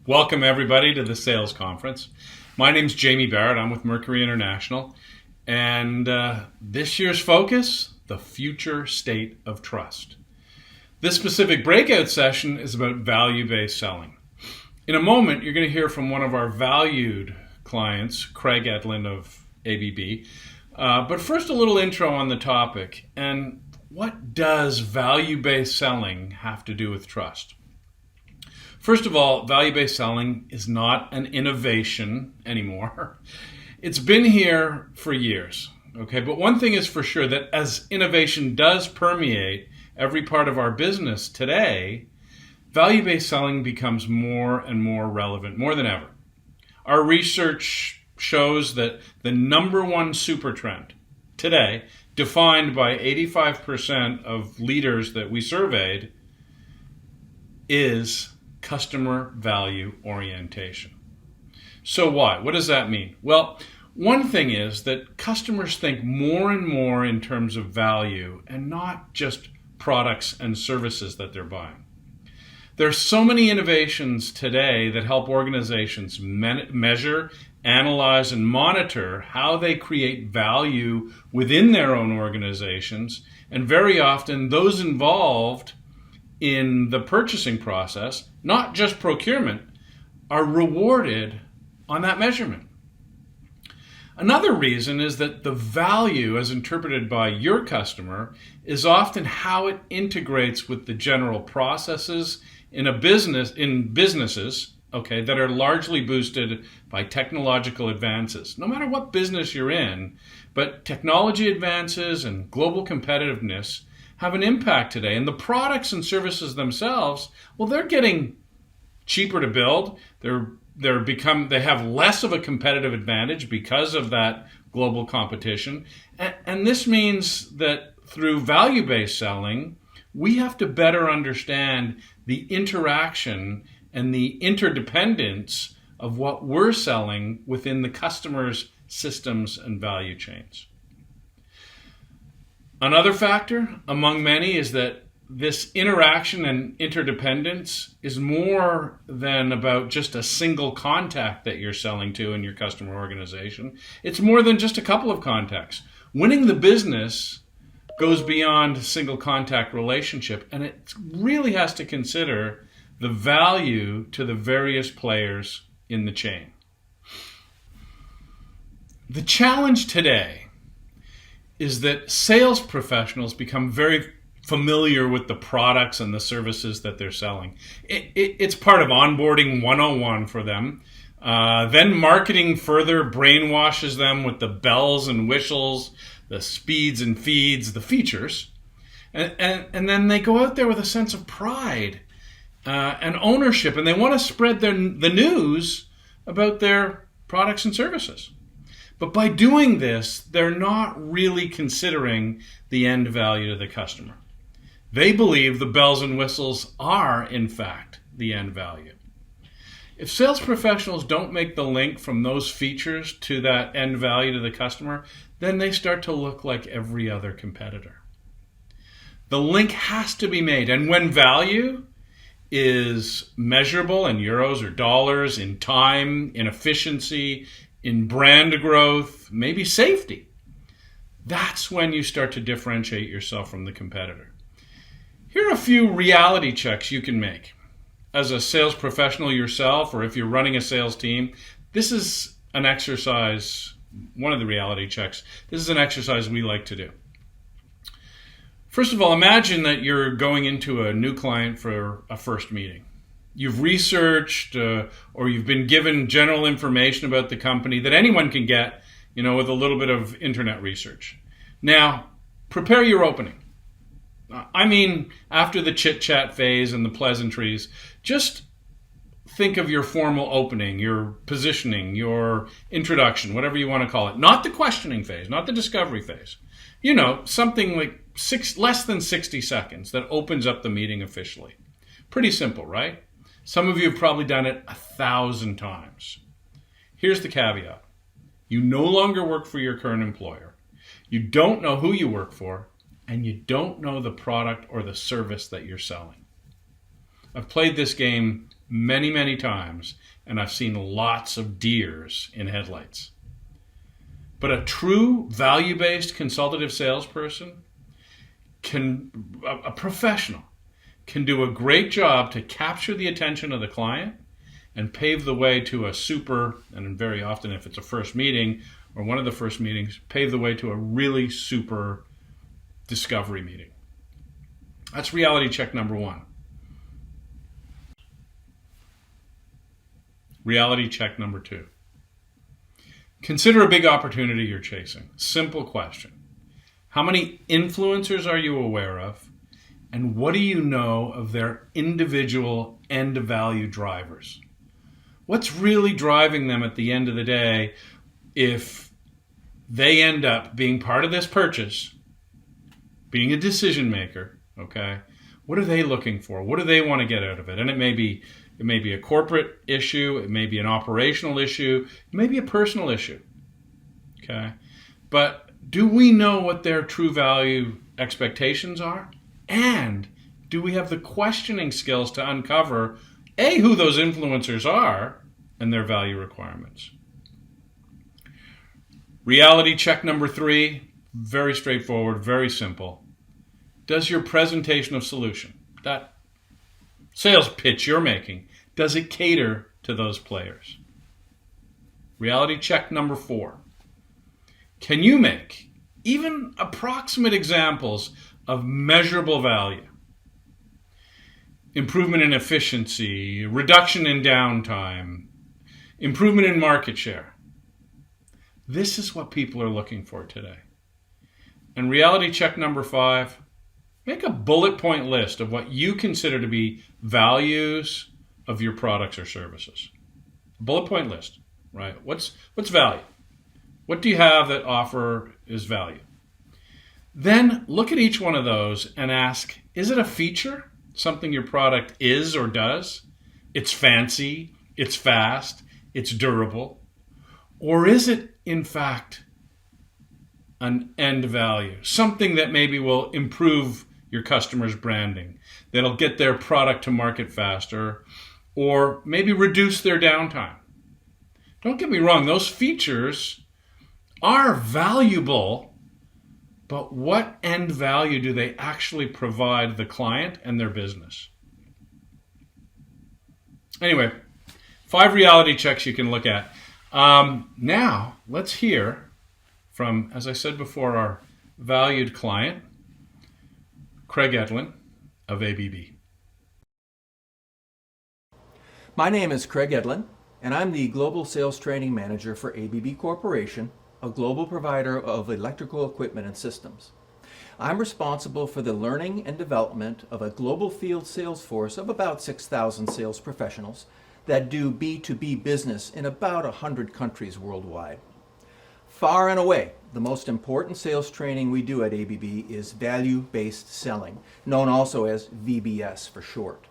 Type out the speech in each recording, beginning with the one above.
Welcome everybody to the sales conference. My name's Jamie Barrett. I'm with Mercury International. And this year's focus, the future state of trust. This specific breakout session is about value-based selling. In a moment, you're going to hear from one of our valued clients, Craig Edlin of ABB. But first, a little intro on the topic. And what does value-based selling have to do with trust? First of all, value-based selling is not an innovation anymore. It's been here for years, okay? But one thing is for sure, that as innovation does permeate every part of our business today, value-based selling becomes more and more relevant, more than ever. Our research shows that the number one super trend today, defined by 85% of leaders that we surveyed, is customer value orientation. So why? What does that mean? Well, one thing is that customers think more and more in terms of value and not just products and services that they're buying. There are so many innovations today that help organizations measure, analyze, and monitor how they create value within their own organizations, and very often those involved in the purchasing process, not just procurement, are rewarded on that measurement. Another reason is that the value as interpreted by your customer is often how it integrates with the general processes in businesses, okay, that are largely boosted by technological advances. No matter what business you're in, but technology advances and global competitiveness have an impact today. And the products and services themselves, well, they're getting cheaper to build. They have less of a competitive advantage because of that global competition. And this means that through value-based selling, we have to better understand the interaction and the interdependence of what we're selling within the customer's systems and value chains. Another factor among many is that this interaction and interdependence is more than about just a single contact that you're selling to in your customer organization. It's more than just a couple of contacts. Winning the business goes beyond a single contact relationship, and it really has to consider the value to the various players in the chain. The challenge today is that sales professionals become very familiar with the products and the services that they're selling. It's part of onboarding 101 for them. Then marketing further brainwashes them with the bells and whistles, the speeds and feeds, the features. And then they go out there with a sense of pride and ownership, and they want to spread the news about their products and services. But by doing this, they're not really considering the end value to the customer. They believe the bells and whistles are, in fact, the end value. If sales professionals don't make the link from those features to that end value to the customer, then they start to look like every other competitor. The link has to be made, and when value is measurable in euros or dollars, in time, in efficiency, in brand growth, maybe safety, that's when you start to differentiate yourself from the competitor. Here are a few reality checks you can make. As a sales professional yourself, or if you're running a sales team, this is an exercise, one of the reality checks. This is an exercise we like to do. First of all, imagine that you're going into a new client for a first meeting. You've researched or you've been given general information about the company that anyone can get, with a little bit of internet research. Now, prepare your opening. I mean, after the chit-chat phase and the pleasantries, just think of your formal opening, your positioning, your introduction, whatever you want to call it. Not the questioning phase, not the discovery phase. Something like less than 60 seconds that opens up the meeting officially. Pretty simple, right? Some of you have probably done it 1,000 times. Here's the caveat. You no longer work for your current employer. You don't know who you work for, and you don't know the product or the service that you're selling. I've played this game many, many times, and I've seen lots of deers in headlights. But a true value-based consultative salesperson a professional, can do a great job to capture the attention of the client and pave the way to a super, and very often if it's a first meeting or one of the first meetings, pave the way to a really super discovery meeting. That's reality check number one. Reality check number two. Consider a big opportunity you're chasing. Simple question. How many influencers are you aware of? And what do you know of their individual end value drivers? What's really driving them at the end of the day if they end up being part of this purchase, being a decision maker, okay? What are they looking for? What do they want to get out of it? And it may be a corporate issue, it may be an operational issue, it may be a personal issue, okay? But do we know what their true value expectations are? And do we have the questioning skills to uncover, A, who those influencers are and their value requirements? Reality check number three, very straightforward, very simple. Does your presentation of solution, that sales pitch you're making, does it cater to those players? Reality check number four. Can you make even approximate examples of measurable value? Improvement in efficiency, reduction in downtime, improvement in market share. This is what people are looking for today. And reality check number five, make a bullet point list of what you consider to be values of your products or services. Bullet point list, right? What's value? What do you have that offer is value? Then look at each one of those and ask, is it a feature? Something your product is or does? It's fancy, it's fast, it's durable. Or is it, in fact, an end value? Something that maybe will improve your customer's branding, that'll get their product to market faster, or maybe reduce their downtime. Don't get me wrong, those features are valuable, but what end value do they actually provide the client and their business? Anyway, 5 reality checks you can look at. Now, let's hear from, as I said before, our valued client, Craig Edlin of ABB. My name is Craig Edlin, and I'm the Global Sales Training Manager for ABB Corporation, a global provider of electrical equipment and systems. I'm responsible for the learning and development of a global field sales force of about 6,000 sales professionals that do B2B business in about 100 countries worldwide. Far and away, the most important sales training we do at ABB is value-based selling, known also as VBS for short.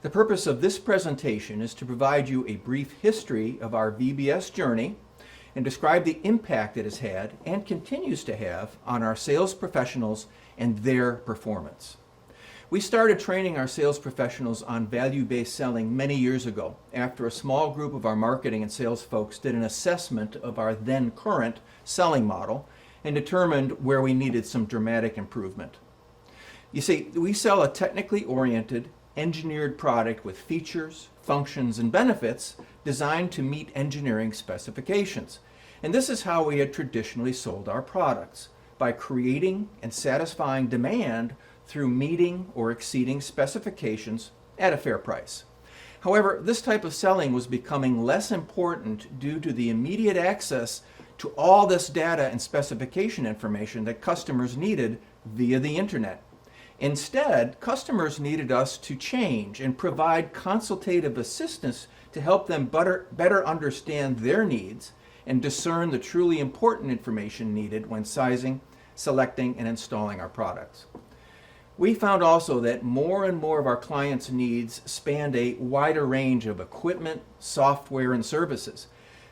The purpose of this presentation is to provide you a brief history of our VBS journey and describe the impact it has had and continues to have on our sales professionals and their performance. We started training our sales professionals on value-based selling many years ago after a small group of our marketing and sales folks did an assessment of our then current selling model and determined where we needed some dramatic improvement. You see, we sell a technically oriented, engineered product with features, functions, and benefits designed to meet engineering specifications. And this is how we had traditionally sold our products, by creating and satisfying demand through meeting or exceeding specifications at a fair price. However, this type of selling was becoming less important due to the immediate access to all this data and specification information that customers needed via the internet. Instead, customers needed us to change and provide consultative assistance to help them better understand their needs and discern the truly important information needed when sizing, selecting, and installing our products. We found also that more and more of our clients' needs spanned a wider range of equipment, software, and services.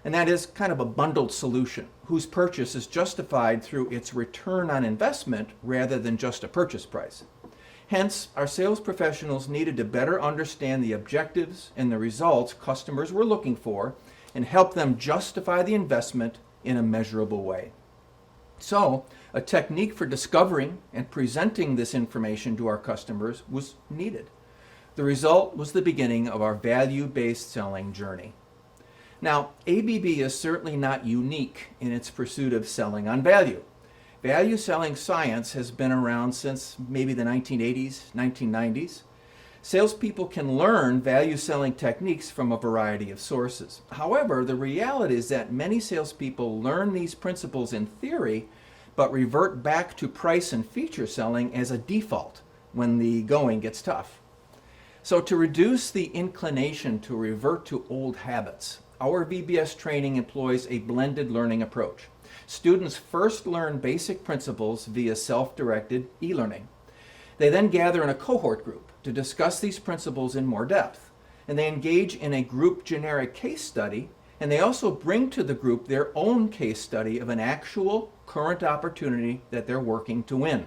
And that is kind of a bundled solution whose purchase is justified through its return on investment rather than just a purchase price. Hence, our sales professionals needed to better understand the objectives and the results customers were looking for and help them justify the investment in a measurable way. So, a technique for discovering and presenting this information to our customers was needed. The result was the beginning of our value-based selling journey. Now, ABB is certainly not unique in its pursuit of selling on value. Value selling science has been around since maybe the 1980s, 1990s. Salespeople can learn value selling techniques from a variety of sources. However, the reality is that many salespeople learn these principles in theory, but revert back to price and feature selling as a default when the going gets tough. So to reduce the inclination to revert to old habits, our VBS training employs a blended learning approach. Students first learn basic principles via self-directed e-learning. They then gather in a cohort group to discuss these principles in more depth. And they engage in a group generic case study, and they also bring to the group their own case study of an actual current opportunity that they're working to win.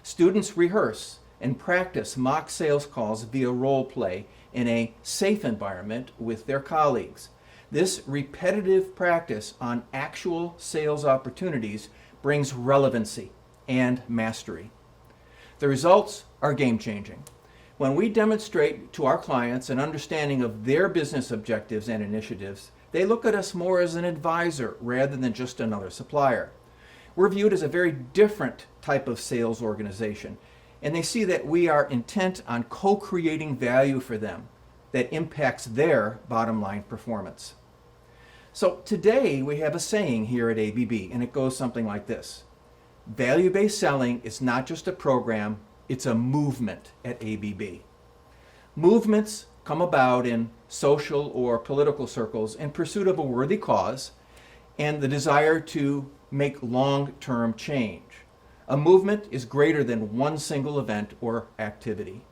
Students rehearse and practice mock sales calls via role play in a safe environment with their colleagues. This repetitive practice on actual sales opportunities brings relevancy and mastery. The results are game-changing. When we demonstrate to our clients an understanding of their business objectives and initiatives, they look at us more as an advisor rather than just another supplier. We're viewed as a very different type of sales organization, and they see that we are intent on co-creating value for them that impacts their bottom line performance. So today we have a saying here at ABB, and it goes something like this. Value-based selling is not just a program, it's a movement at ABB. Movements come about in social or political circles in pursuit of a worthy cause and the desire to make long-term change. A movement is greater than one single event or activity.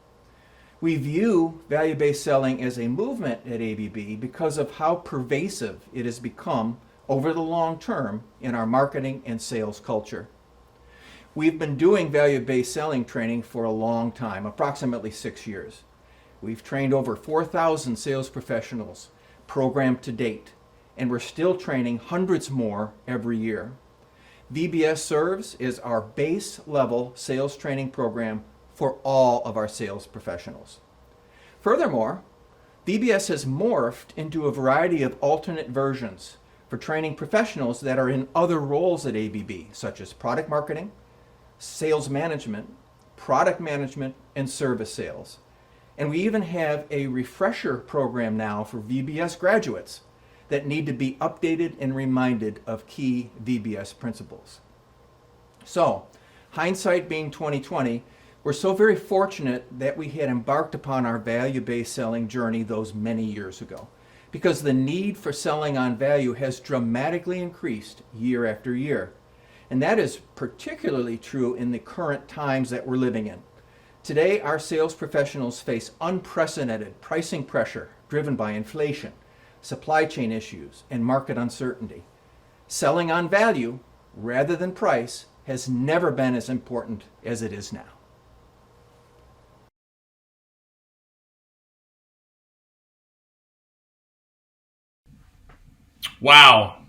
We view value-based selling as a movement at ABB because of how pervasive it has become over the long term in our marketing and sales culture. We've been doing value-based selling training for a long time, approximately 6 years. We've trained over 4,000 sales professionals programmed to date, and we're still training hundreds more every year. VBS serves as our base level sales training program for all of our sales professionals. Furthermore, VBS has morphed into a variety of alternate versions for training professionals that are in other roles at ABB, such as product marketing, sales management, product management, and service sales. And we even have a refresher program now for VBS graduates that need to be updated and reminded of key VBS principles. So, hindsight being 2020, we're so very fortunate that we had embarked upon our value-based selling journey those many years ago, because the need for selling on value has dramatically increased year after year. And that is particularly true in the current times that we're living in. Today, our sales professionals face unprecedented pricing pressure driven by inflation, supply chain issues, and market uncertainty. Selling on value rather than price has never been as important as it is now. Wow.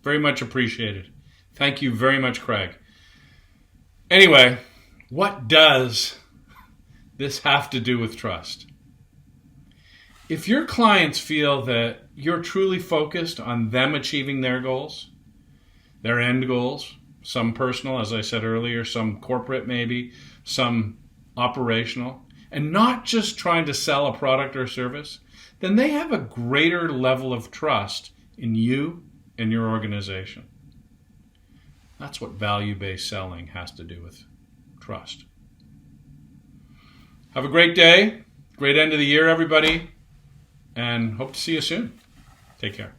Very much appreciated. Thank you very much, Craig. Anyway, what does this have to do with trust? If your clients feel that you're truly focused on them achieving their goals, their end goals, some personal, as I said earlier, some corporate maybe, some operational, and not just trying to sell a product or service, then they have a greater level of trust in you and your organization. That's what value-based selling has to do with trust. Have a great day, great end of the year, everybody, and hope to see you soon. Take care.